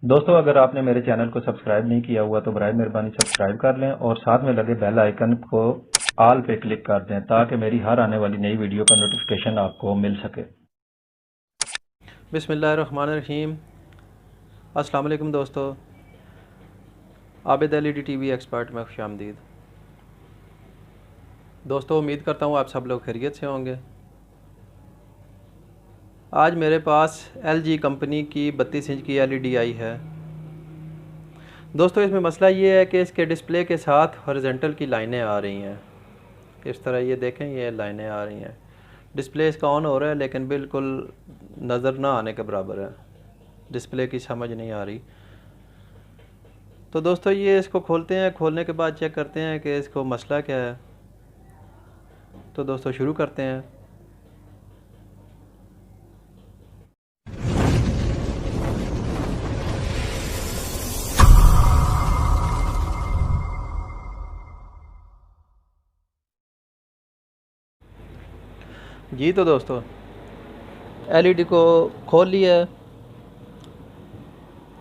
दोस्तों, अगर आपने मेरे चैनल को सब्सक्राइब नहीं किया हुआ तो बराए मेहरबानी सब्सक्राइब कर लें और साथ में लगे बेल आइकन को ऑल पे क्लिक कर दें ताकि मेरी हर आने वाली नई वीडियो का नोटिफिकेशन आपको मिल सके। बिस्मिल्लाहिर्रहमानिर्रहीम। अस्सलाम वालेकुम दोस्तों, आबिद एलईडी टीवी एक्सपर्ट में खुशामदीद। दोस्तों, उम्मीद करता हूँ आप सब लोग खैरियत से होंगे। आज मेरे पास एलजी कंपनी की 32 इंच की एलईडी आई है। दोस्तों, इसमें मसला ये है कि इसके डिस्प्ले के साथ हॉरिजॉन्टल की लाइनें आ रही हैं। इस तरह ये देखें, ये लाइनें आ रही हैं। डिस्प्ले इसका ऑन हो रहा है लेकिन बिल्कुल नज़र ना आने के बराबर है। डिस्प्ले की समझ नहीं आ रही। तो दोस्तों, ये इसको खोलते हैं। खोलने के बाद चेक करते हैं कि इसको मसला क्या है। तो दोस्तों, शुरू करते हैं। जी तो दोस्तों, एलईडी को खोल लिया है।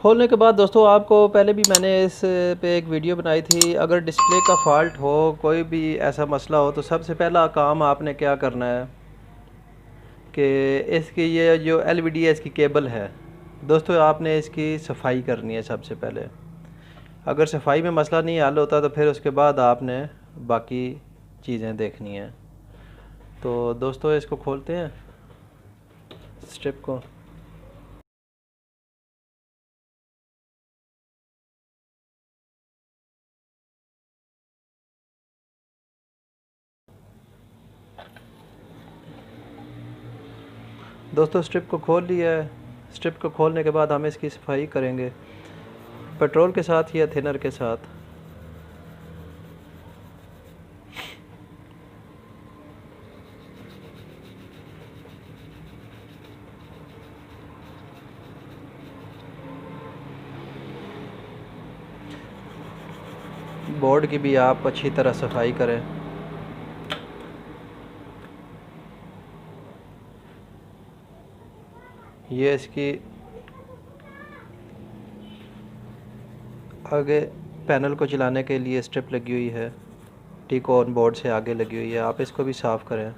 खोलने के बाद दोस्तों, आपको पहले भी मैंने इस पे एक वीडियो बनाई थी। अगर डिस्प्ले का फ़ॉल्ट हो, कोई भी ऐसा मसला हो, तो सबसे पहला काम आपने क्या करना है कि इसकी ये जो एलवीडीएस की केबल है दोस्तों, आपने इसकी सफाई करनी है सबसे पहले। अगर सफाई में मसला नहीं हल होता तो फिर उसके बाद आपने बाकी चीज़ें देखनी हैं। तो दोस्तों, इसको खोलते हैं स्ट्रिप को। दोस्तों, स्ट्रिप को खोल लिया है। स्ट्रिप को खोलने के बाद हम इसकी सफाई करेंगे पेट्रोल के साथ या थिनर के साथ। बोर्ड की भी आप अच्छी तरह सफाई करें। ये इसकी आगे पैनल को चलाने के लिए स्ट्रिप लगी हुई है, टिक ऑन बोर्ड से आगे लगी हुई है। आप इसको भी साफ़ करें।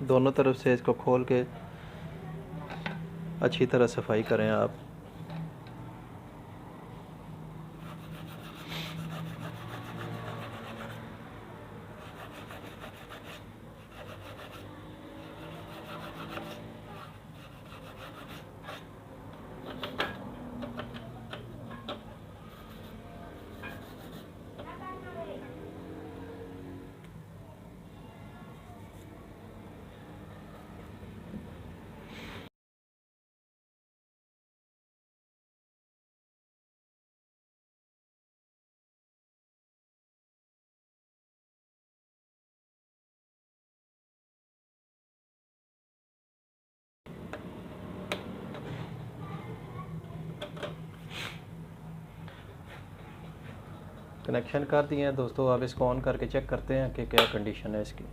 दोनों तरफ से इसको खोल के अच्छी तरह सफाई करें आप। कनेक्शन कर दिए हैं दोस्तों। अब इसको ऑन करके चेक करते हैं कि क्या कंडीशन है इसकी।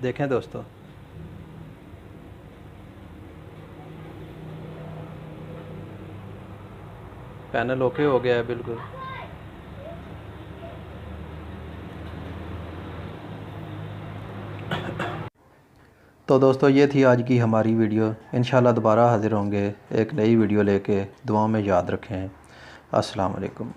देखें दोस्तों, पैनल ओके हो गया है बिल्कुल। तो दोस्तों, ये थी आज की हमारी वीडियो। इंशाल्लाह दोबारा हाज़िर होंगे एक नई वीडियो लेके। दुआ में याद रखें। अस्सलाम वालेकुम।